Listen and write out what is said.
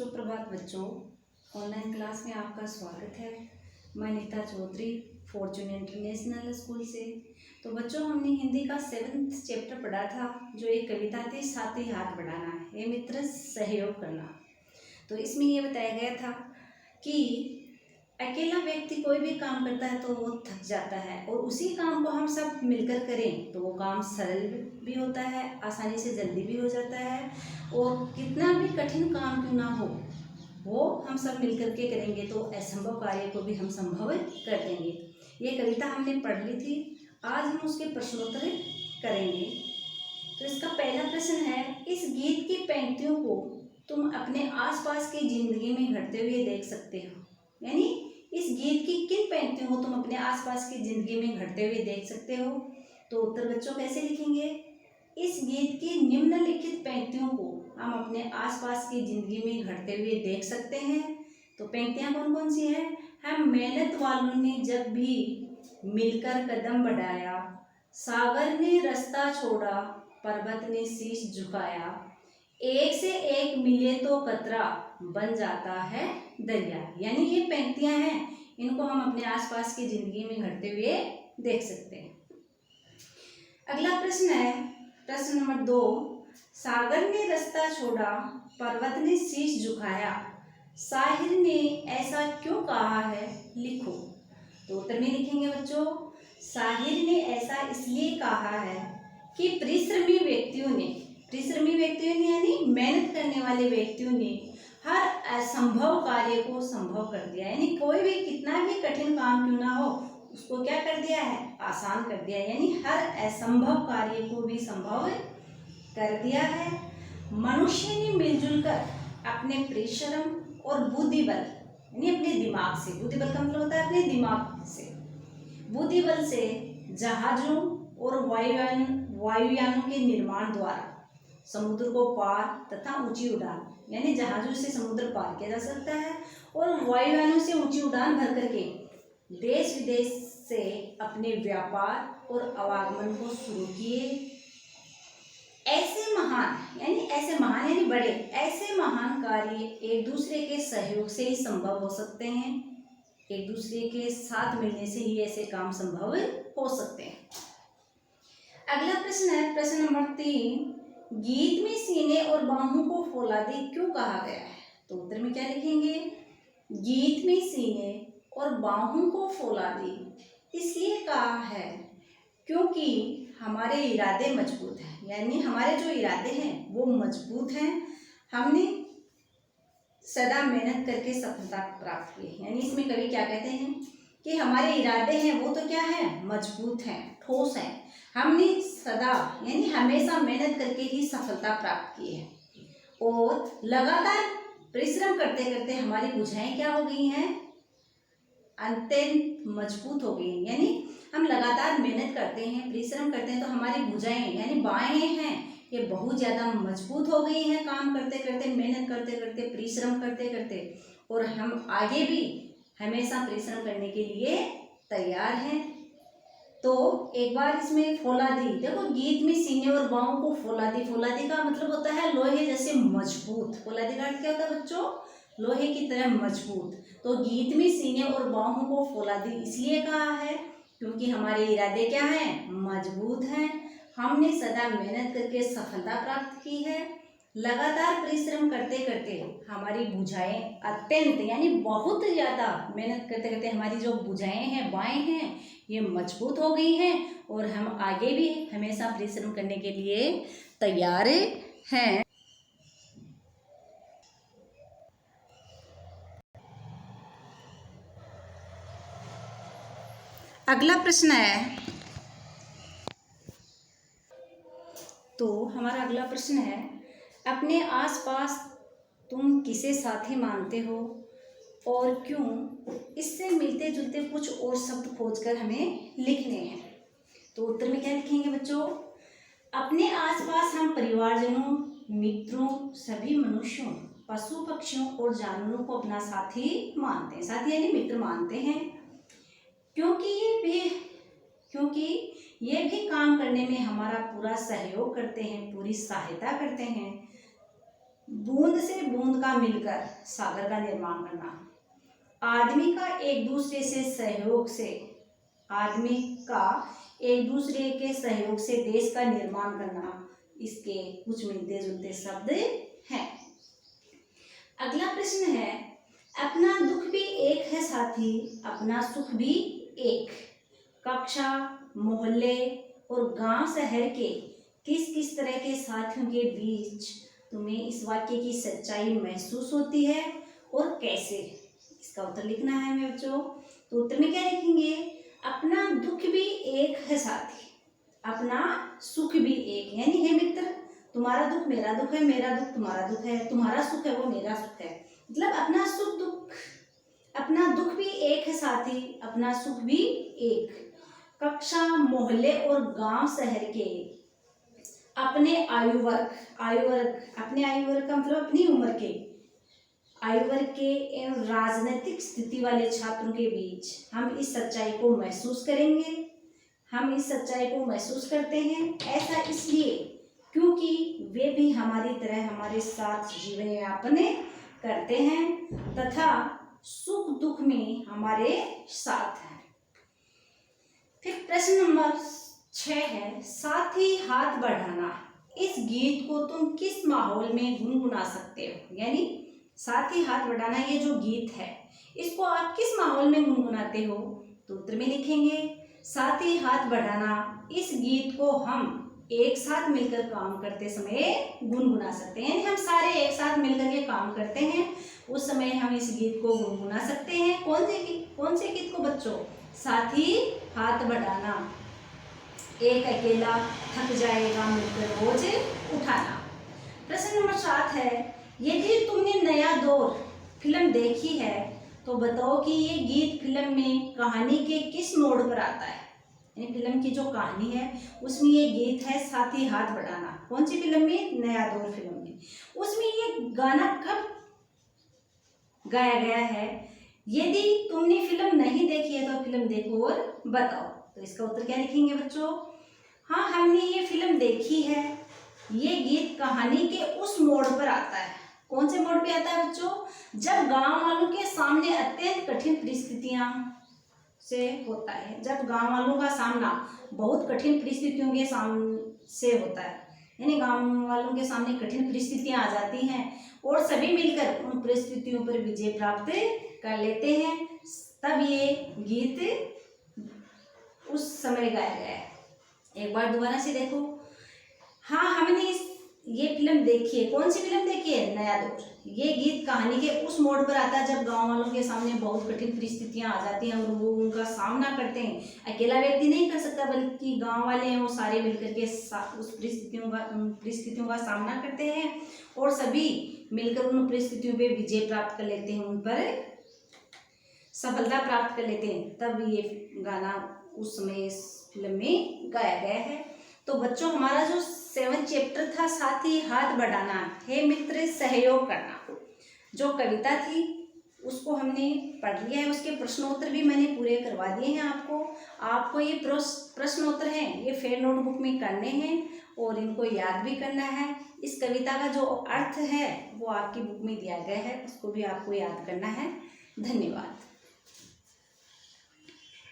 सुप्रभात बच्चों, online class में आपका स्वागत है। मैं Neeta Chaudhary fortune international school से। तो बच्चों, हमने हिंदी का 7th चैप्टर पढ़ा था, जो एक कविता थी, साथ ही हाथ बढ़ाना है मित्र सहयोग करना। तो इसमें ये बताया गया था कि अकेला व्यक्ति कोई भी काम करता है तो वो थक जाता है, और उसी काम को हम सब मिलकर करें तो वो काम सरल भी होता है, आसानी से जल्दी भी हो जाता है, और कितना भी कठिन काम क्यों ना हो वो हम सब मिलकर के करेंगे तो असंभव कार्य को भी हम संभव कर देंगे। ये कविता हमने पढ़ ली थी, आज हम उसके प्रश्नोत्तर करेंगे। तो इसका पहला प्रश्न है, इस गीत की पंक्तियों को तुम अपने आसपास की जिंदगी में घटते हुए देख सकते हो। यानी इस गीत की किन पंक्तियों को तुम अपने आसपास की जिंदगी में घटते हुए देख सकते हो। तो उत्तर बच्चों कैसे लिखेंगे, इस गीत की निम्नलिखित पंक्तियों को हम अपने आसपास की जिंदगी में घटते हुए देख सकते हैं। तो पंक्तियां कौन कौन सी हैं, हम मेहनत वालों ने जब भी मिलकर कदम बढ़ाया, सागर ने रास्ता छोड़ा, पर्वत ने शीश झुकाया, एक से एक मिले तो कतरा बन जाता है दरिया। यानी ये पंक्तियां हैं, इनको हम अपने आसपास की जिंदगी में घटते हुए देख सकते हैं। अगला प्रश्न है, प्रश्न नंबर 2, सागर ने रास्ता छोड़ा, पर्वत ने शीश झुकाया, शाहिर ने ऐसा क्यों कहा है, लिखो। तो उत्तर में लिखेंगे बच्चों, शाहिर ने ऐसा इसलिए कहा है कि परिश्रमी व्यक्तियों ने यानी मेहनत करने वाले व्यक्तियों ने हर असंभव कार्य को संभव कर दिया। यानी कोई भी कितना भी कठिन काम क्यों ना हो उसको क्या कर दिया है, आसान कर दिया। यानी हर असंभव कार्य को भी संभव कर दिया है। मनुष्य ने मिलजुल कर अपने परिश्रम और बुद्धिबल, यानी अपने दिमाग से, बुद्धिबल का मतलब होता है अपने दिमाग से, बुद्धिबल से जहाजों और वायुयानों के निर्माण द्वारा समुद्र को पार तथा ऊंची उड़ान, यानी जहाजों से समुद्र पार किया जा सकता है, और वायुयानों से ऊंची उड़ान भर करके देश विदेश से अपने व्यापार और आवागमन को शुरू किए। ऐसे महान यानी बड़े, ऐसे महान कार्य एक दूसरे के सहयोग से ही संभव हो सकते हैं। एक दूसरे के साथ मिलने से ही ऐसे काम संभव हो सकते हैं। अगला प्रश्न है, प्रश्न नंबर 3, गीत में सीने और बाहों को फौलादी क्यों कहा गया है। तो उत्तर में क्या लिखेंगे, गीत में सीने और बाहों को फौलादी इसलिए कहा है क्योंकि हमारे इरादे मजबूत हैं। यानी हमारे जो इरादे हैं वो मजबूत हैं, हमने सदा मेहनत करके सफलता प्राप्त की है। यानी इसमें कवि क्या कहते हैं कि हमारे इरादे हैं वो तो क्या है, मजबूत हैं, ठोस हैं, हमने सदा यानी हमेशा मेहनत करके ही सफलता प्राप्त की है, और लगातार परिश्रम करते करते हमारी भुजाएं क्या हो गई हैं, अत्यंत मजबूत हो गई हैं। यानी हम लगातार मेहनत करते हैं, परिश्रम करते हैं, तो हमारी भुजाएं यानी बाहें हैं ये बहुत ज़्यादा मजबूत हो गई हैं, काम करते करते, मेहनत करते करते, परिश्रम करते करते, और हम आगे भी हमेशा परिश्रम करने के लिए तैयार हैं। तो एक बार इसमें फौलादी देखो, गीत में सीने और बाहों को फौलादी, फौलादी का मतलब होता है लोहे जैसे मजबूत। फौलादी का अर्थ क्या होता है बच्चों, लोहे की तरह मजबूत। तो गीत में सीने और बाहों को फौलादी इसलिए कहा है क्योंकि हमारे इरादे क्या हैं, मजबूत हैं, हमने सदा मेहनत करके सफलता प्राप्त की है, लगातार परिश्रम करते करते हमारी भुजाएं अत्यंत यानी बहुत ज़्यादा मेहनत करते करते हमारी जो भुजाएं हैं, बाएं हैं, ये मजबूत हो गई हैं, और हम आगे भी हमेशा परिश्रम करने के लिए तैयार हैं। अगला प्रश्न है, तो हमारा अगला प्रश्न है, अपने आसपास तुम किसे साथी मानते हो और क्यों। इससे मिलते जुलते कुछ और शब्द खोजकर हमें लिखने हैं। तो उत्तर में क्या लिखेंगे बच्चों, अपने आसपास हम परिवारजनों, मित्रों, सभी मनुष्यों, पशु पक्षियों और जानवरों को अपना साथी मानते हैं। साथी यानी मित्र मानते हैं, क्योंकि ये भी काम करने में हमारा पूरा सहयोग करते हैं, पूरी सहायता करते हैं। बूंद से बूंद का मिलकर सागर का निर्माण करना, आदमी का एक दूसरे से सहयोग से, आदमी का एक दूसरे के सहयोग से देश का निर्माण करना, इसके कुछ मिलते जुलते शब्द हैं। अगला प्रश्न है, अपना दुख भी एक है साथी, अपना सुख भी एक। कक्षा, मोहल्ले और गांव शहर के किस किस तरह के साथियों के बीच तुम्हें इस वाक्य की सच्चाई महसूस होती है और कैसे? इसका उत्तर लिखना है मेरे बच्चों। तो उत्तर में क्या लिखेंगे? अपना दुख भी एक है साथी, अपना सुख भी एक। यानी हे मित्र, तुम्हारा दुख मेरा दुख है, मेरा दुख तुम्हारा दुख है, तुम्हारा सुख है वो मेरा सुख है। मतलब अपना सुख दुख, अपना दुख भी एक है साथी, अपना सुख भी एक। कक्षा, मोहल्ले और गांव शहर के अपने आयु वर्ग, अपने आयु वर्ग का मतलब अपनी उम्र के, आयु वर्ग के एवं राजनीतिक स्थिति वाले छात्रों के बीच हम इस सच्चाई को महसूस करेंगे, हम इस सच्चाई को महसूस करते हैं। ऐसा इसलिए क्योंकि वे भी हमारी तरह हमारे साथ जीवन यापन करते हैं तथा सुख दुख में हमारे साथ हैं। फिर प्रश्न नंबर 6 है, साथ ही हाथ बढ़ाना। इस गीत को तुम किस माहौल में गुनगुना सकते हो? यानी साथ ही हाथ बढ़ाना, ये जो गीत है इसको आप किस माहौल में गुनगुनाते हो? तो उत्तर में लिखेंगे, साथ ही हाथ बढ़ाना, इस गीत को हम एक साथ मिलकर काम करते समय गुनगुना सकते हैं। यानी हम सारे एक साथ मिलकर के काम करते हैं, उस समय हम इस गीत को गुनगुना सकते हैं। कौन से गीत को बच्चों? साथ ही हाथ बढ़ाना, एक अकेला थक जाएगा मिलकर बोझ उठाना। प्रश्न नंबर 7 है, यदि तुमने नया दौर फिल्म देखी है तो बताओ कि ये गीत फिल्म में कहानी के किस मोड़ पर आता है? यानी फिल्म की जो कहानी है उसमें ये गीत है साथ ही हाथ बढ़ाना। कौन सी फिल्म में? नया दौर फिल्म में। उसमें ये गाना कब गाया गया है? यदि तुमने फिल्म नहीं देखी है तो फिल्म देखो और बताओ। तो इसका उत्तर क्या लिखेंगे बच्चों? हाँ, हमने ये फिल्म देखी है, ये गीत कहानी के उस मोड़ पर आता है। कौन से मोड़ पे आता है बच्चों? जब गांव वालों के सामने अत्यंत कठिन परिस्थितियां से होता है, जब गांव वालों का सामना बहुत कठिन परिस्थितियों के सामने से होता है, यानी गांव वालों के सामने कठिन परिस्थितियां आ जाती हैं और सभी मिलकर उन परिस्थितियों पर विजय प्राप्त कर लेते हैं, तब ये गीत उस समय गाया गया है। एक बार दोबारा से देखो। हाँ, हमने ये फिल्म देखी है। कौन सी फिल्म देखी है? नया दौर। ये गीत कहानी के उस मोड़ पर आता है जब गांव वालों के सामने बहुत कठिन परिस्थितियां आ जाती हैं और वो उनका सामना करते हैं। अकेला व्यक्ति नहीं कर सकता, बल्कि गांव वाले हैं वो सारे मिलकर के उस परिस्थितियों का सामना करते हैं और सभी मिलकर उन परिस्थितियों पर विजय प्राप्त कर लेते हैं, उन पर सफलता प्राप्त कर लेते हैं। तब ये गाना उस समय इस फिल्म में गाया गया है। तो बच्चों, हमारा जो 7 चैप्टर था साथ ही हाथ बढ़ाना, हे मित्र सहयोग करना, जो कविता थी उसको हमने पढ़ लिया है। उसके प्रश्नोत्तर भी मैंने पूरे करवा दिए हैं आपको ये प्रश्नोत्तर हैं, ये फेयर नोटबुक में करने हैं और इनको याद भी करना है। इस कविता का जो अर्थ है वो आपकी बुक में दिया गया है, उसको भी आपको याद करना है। धन्यवाद।